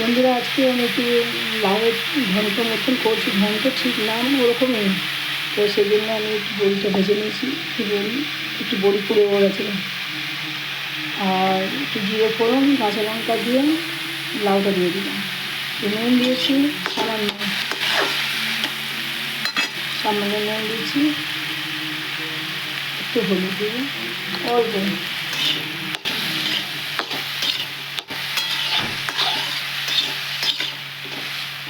বন্ধুরা, আজকে আমি একটু লাউয়ের ঘন্ট মতন করছি। ঘন্ট ঠিক নাম ওরকমই, তো সেই জন্য আমি একটু বড়িটা ভেজে নিয়েছি। একটু বড়ি পুড়ে গেছিলো, আর একটু জিরে ফোড়ন কাঁচা লঙ্কা দিয়ে লাউটা দিয়ে দিলাম। নুন দিয়েছি সামান্য, সামান্য নুন দিয়েছি, একটু হলুদ দেবো অল্প,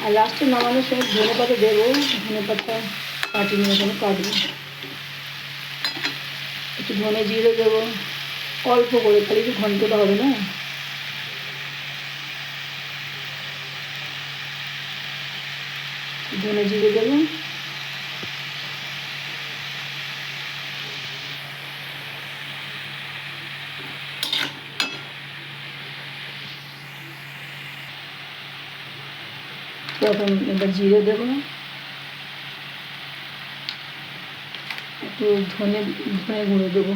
আর লাস্টে নামানোর সময় ধনে পাতা দেবো। ধনে পাতা কাটিয়ে নিয়ে এখানে কাটবো, একটু ধনে জিরে দেবো অল্প করে, খালি একটু ঘন্টটা হবে না। ধনে জিরে দেবো, তখন এবার জিরে দেবো, একটু ধনে ধনে গুঁড়ো দেবো।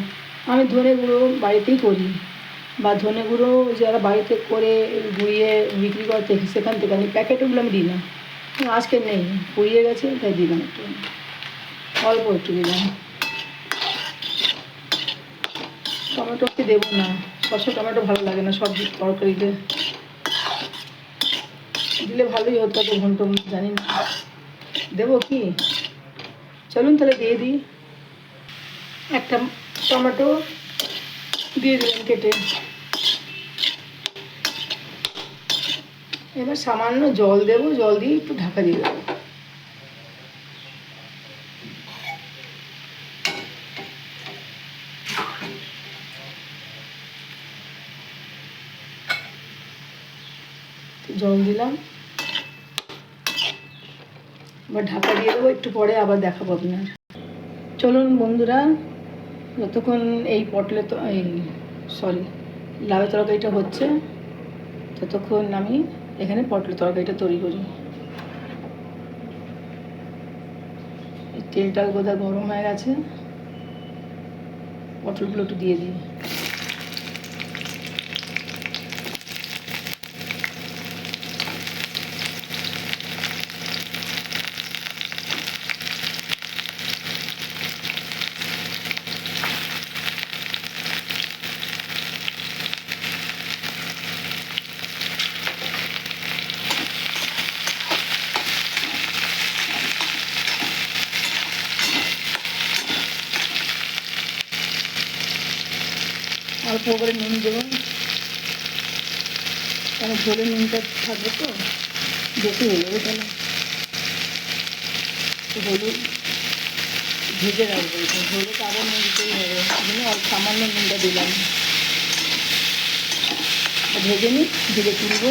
আমি ধনে গুঁড়ো বাড়িতেই করি, বা ধনে গুঁড়ো যারা বাড়িতে করে গুঁড়িয়ে বিক্রি করে সেখান থেকে আমি প্যাকেটগুলো আমি দিই না। আজকে নেই, পুড়িয়ে গেছে তাই দিলাম, একটু অল্প একটু দিলাম। টমেটো কি দেবো না, সবসময় টমেটো ভালো লাগে না সবজি তরকারিতে, দিলে ভালোই হতো। তো ঘন্ট জানি না দেবো কি, চলুন তাহলে দিয়ে দিই। একটা টমেটো দিয়ে দিলাম কেটে, এবার সামান্য জল দেবো, জল দিয়ে একটু ঢাকা দিয়ে দেবো। জল দিলাম, এবার ঢাকা দিয়ে দেবো, একটু পরে আবার দেখাবো আপনার। চলুন বন্ধুরা, যতক্ষণ এই পটলে তো এই লাউয়ের তরকারিটা হচ্ছে, ততক্ষণ আমি এখানে পটলের তরকারিটা তৈরি করি। তেলটা বোধহয় গরম হয়ে গেছে, পটলগুলো একটু দিয়ে দিই। অল্প করে নুন দেবো, কারণ ঝোলে নুনটা থাকবে তো, বেশি হয়ে যাবে তাহলে। হলুদ ভেজে রাখবো, ঝোলে তো আবার নুন দিতেই হবে, জন্য অল্প সামান্য নুনটা দিলাম। ভেজে নিই, ভেজে তুলব।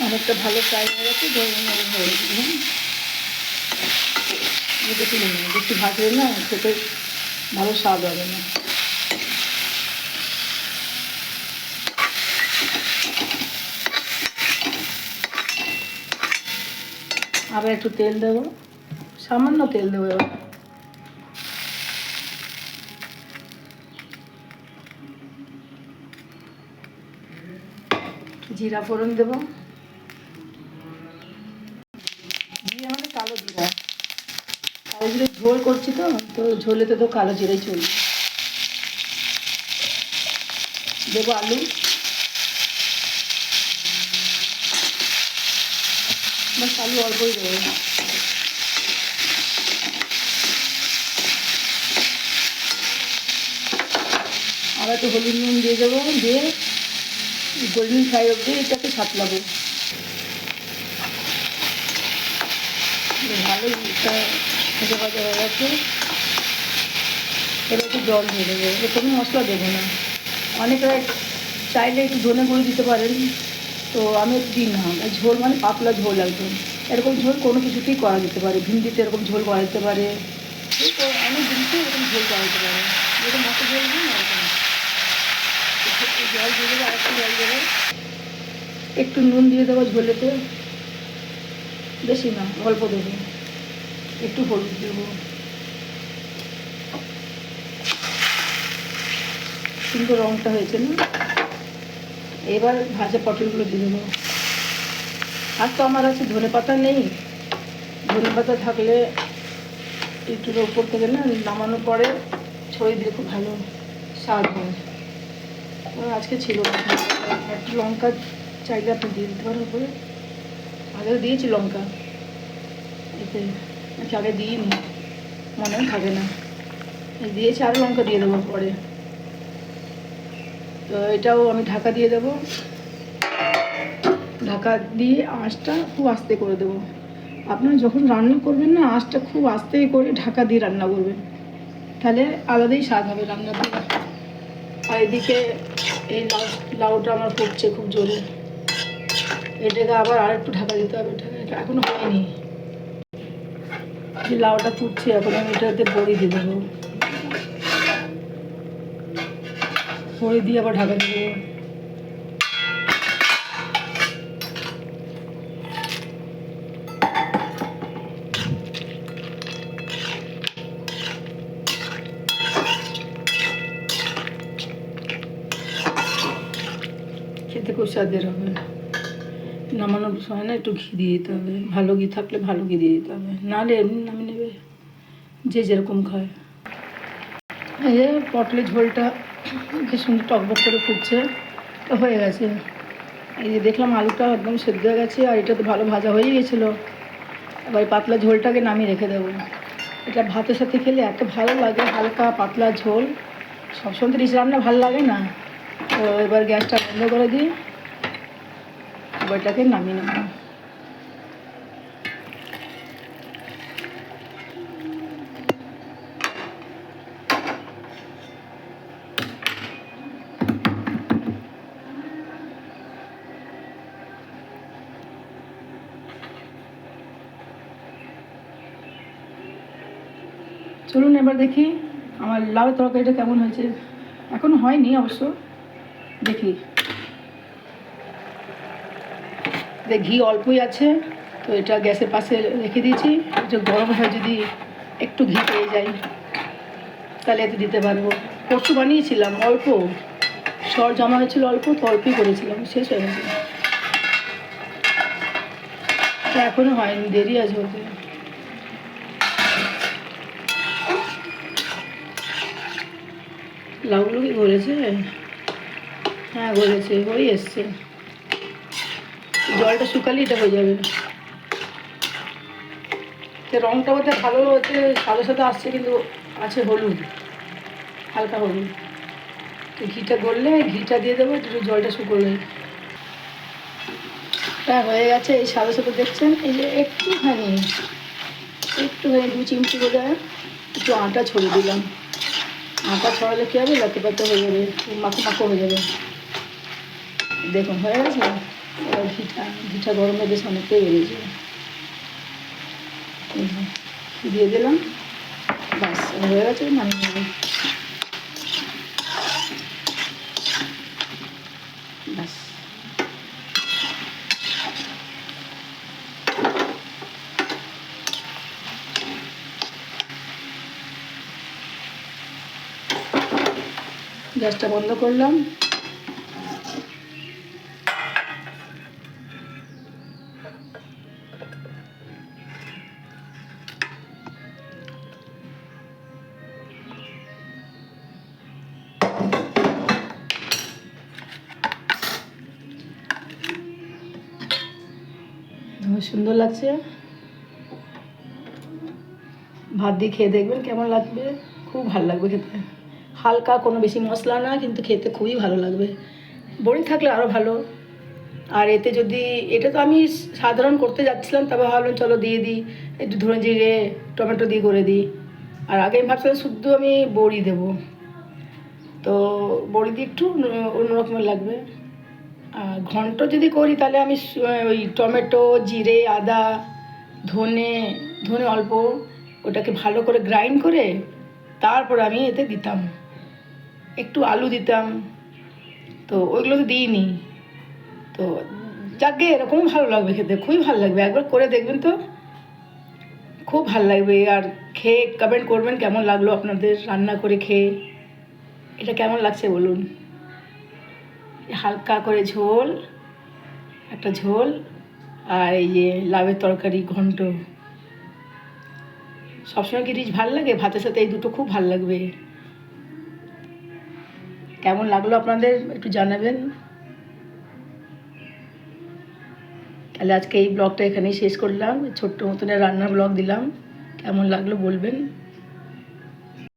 অনেকটা ভালো ফ্রাই হয়ে গেছে, হয়ে গেছে। ভেজে তুলে নিই, বেশি ভাজলে না খেতে ভালো স্বাদ হবে না। আবার একটু তেল দেবো, সামান্য তেল দেবো। এবার জিরা ফোড়ন দেবো, জিরে মানে কালো জিরা। কালো জিরে ঝোল করছি তো, তো ঝোলেতে তো কালো জিরাই চলবে। দেবো আলু, বাস আলু অল্পই দেবো। আবার একটু হলুদ নুন দিয়ে দেবো, দিয়ে গোল্ডেন ফ্রাই অবধি এটাকে সাতলাবো। ভালোই এটা ভেজে ভাজা হয়ে গেছে, এবার একটু জল দিয়ে দেবো। এবার কোনো মশলা দেবো না। অনেকরা চাইলে একটু ধনে গুঁড়ো দিতে পারেন, তো আমি দিই না। ঝোল মানে পাতলা ঝোল একদম, এরকম ঝোল কোনো কিছুতেই করা যেতে পারে। ভিন্ডিতে এরকম ঝোল করা যেতে পারে, অনেক জিনিসে এরকম ঝোল করা যেতে পারে। যেরকম মতো ঝোল দিই না এরকম জল দিয়ে দেবো, আরেকটু জল দেবো, একটু নুন দিয়ে দেবো ঝোলেতে, বেশি না অল্প দেবো, একটু হলুদ দেবো। কিন্তু রঙটা হয়েছে না, এবার ভাজা পটলগুলো দিয়ে দেবো। আর তো আমার আছে ধনে পাতা নেই, ধনে পাতা থাকলে একটু উপর থেকে না নামানোর পরে ছড়িয়ে দিলে খুব ভালো স্বাদ হয়। আজকে ছিল একটু লঙ্কা চাইলে আপনি দিয়ে দিতে পারেন উপরে। আগে দিয়েছি লঙ্কা, এতে নাকি আগে দিইনি মনে থাকে না, দিয়েছি আরও লঙ্কা দিয়ে দেবো পরে। তো এটাও আমি ঢাকা দিয়ে দেবো, ঢাকা দিয়ে আঁচটা খুব আস্তে করে দেবো। আপনারা যখন রান্না করবেন না আঁচটা খুব আস্তে করে ঢাকা দিয়ে রান্না করবেন, তাহলে আলাদাই স্বাদ হবে রান্নাতে। আর এদিকে এই লাউটা আমার ফুটছে খুব জোরে, এটাকে আবার আর একটু ঢাকা দিতে হবে, এটা এখনো হয়নি। যে লাউটা ফুটছে এখন আমি এটাতে বড়ি দিয়ে দেবো, বড়ি দিয়ে আবার ঢাকা দিয়ে দেবো। খেতে খুব স্বাদের হবে। নামানোর সময় না একটু ঘি দিয়ে দিতে হবে, ভালো ঘি থাকলে ভালো ঘি দিয়ে দিতে হবে, নাহলে এমনি নামিয়ে নেবে যে যেরকম খায়। এই যে পটলের ঝোলটা বেশ সুন্দর টকবক করে ফুটছে, তো হয়ে গেছে। এই যে দেখলাম আলুটা একদম সেদ্ধ হয়ে গেছে, আর এটা তো ভালো ভাজা হয়ে গেছিলো। এবার পাতলা ঝোলটাকে নামিয়ে রেখে দেবো। এটা ভাতের সাথে খেলে এত ভালো লাগে, হালকা পাতলা ঝোল। সবসময় তো রিচ রান্না ভালো লাগে না। তো এবার গ্যাসটা বন্ধ করে দিই, এবার এটাকে নামিয়ে নেব। চলুন এবার দেখি আমার লাউ তরকারিটা কেমন হয়েছে। এখনো হয়নি অবশ্য, দেখি। ঘি অল্পই আছে, তো এটা গ্যাসের পাশে রেখে দিয়েছি। এটা গরম হয়, যদি একটু ঘি পেয়ে যাই তাহলে এতে দিতে পারবো। পরশু বানিয়েছিলাম অল্প, সর জমা হয়েছিল অল্প, তো অল্পই করেছিলাম, শেষ হয়ে গেছে। এখনো হয়নি, দেরি আছে হতে। লাউগুলো কি গলেছে? হ্যাঁ গলেছে, হয়ে এসছে। জলটা শুকালে এটা হয়ে যাবে। তো রঙটা বোধহয় ভালো হচ্ছে, সাদা সাদা আসছে, কিন্তু আছে হলুদ, হালকা হলুদ। তো ঘিটা গললে ঘিটা দিয়ে দেবো, একটু জলটা শুকোলে। হ্যাঁ হয়ে গেছে। এই সাদা সাদা দেখছেন, এই যে একটুখানি 2 চিমটি করে একটু আটা ছড়িয়ে দিলাম। আটা ছড়ালে কী হবে, লাতে পাতে হয়ে যাবে, মাখো মাখো হয়ে যাবে। দেখুন হয়ে গেছে। এবার ঘিটা গরমে বেশ অনেকটাই বেরিয়েছে, দিয়ে দিলাম। বাস হয়ে গেছে, নামিয়ে নেবে। বাস গ্যাসটা বন্ধ করলাম। সুন্দর লাগছে। ভাত দিয়ে খেয়ে দেখবেন কেমন লাগবে, খুব ভালো লাগবে খেতে। হালকা, কোনো বেশি মশলা না, কিন্তু খেতে খুবই ভালো লাগবে। বড়ি থাকলে আরও ভালো। আর এতে যদি, এটা তো আমি সাধারণ করতে যাচ্ছিলাম, তবে ভাবলাম চলো দিয়ে দিই, একটু ধনে জিরে টমেটো দিয়ে করে দিই। আর আগে আমি ভাবছিলাম শুদ্ধ আমি বড়ি দেবো, তো বড়ি দিয়ে একটু অন্যরকমের লাগবে। আর ঘন্ট যদি করি তাহলে আমি ওই টমেটো, জিরে, আদা, ধনে ধনে অল্প, ওটাকে ভালো করে গ্রাইন্ড করে তারপর আমি এতে দিতাম, একটু আলু দিতাম। তো ওইগুলো তো দিইনি। তো যাকে এরকম ভালো লাগবে খেতে, খুবই ভালো লাগবে। একবার করে দেখবেন তো, খুব ভালো লাগবে। আর খেয়ে কমেন্ট করবেন কেমন লাগলো আপনাদের রান্না করে খেয়ে। এটা কেমন লাগছে বলুন। হালকা করে ঝোল, একটা ঝোল, আর এই যে লাউয়ের তরকারি ঘন্ট। সবসময় কি রিচ ভাল লাগে? ভাতের সাথে এই দুটো খুব ভাল লাগবে। কেমন লাগলো আপনাদের একটু জানাবেন। তাহলে আজকে এই ব্লগটা এখানেই শেষ করলাম, ছোট্ট মতনের রান্নার ব্লগ দিলাম। কেমন লাগলো বলবেন।